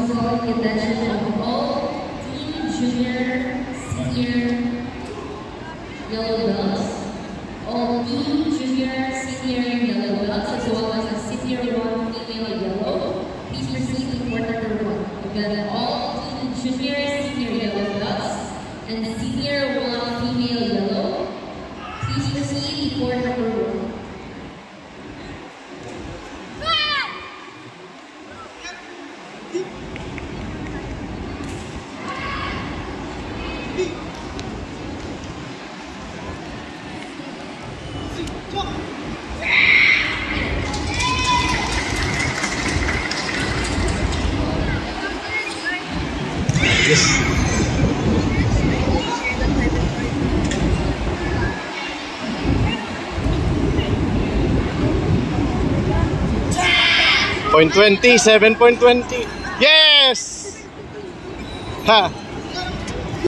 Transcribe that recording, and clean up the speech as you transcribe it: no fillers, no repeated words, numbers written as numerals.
is calling the attention of all teen, junior, senior yellow belts, all teen, junior, senior yellow belts, as well as the senior 1 female yellow. Please proceed to court number 1. Again, all teen, junior, senior yellow belts, and senior 1 female yellow. Please proceed to court number 1. Yes. .20, 7.20. Yes! Ha!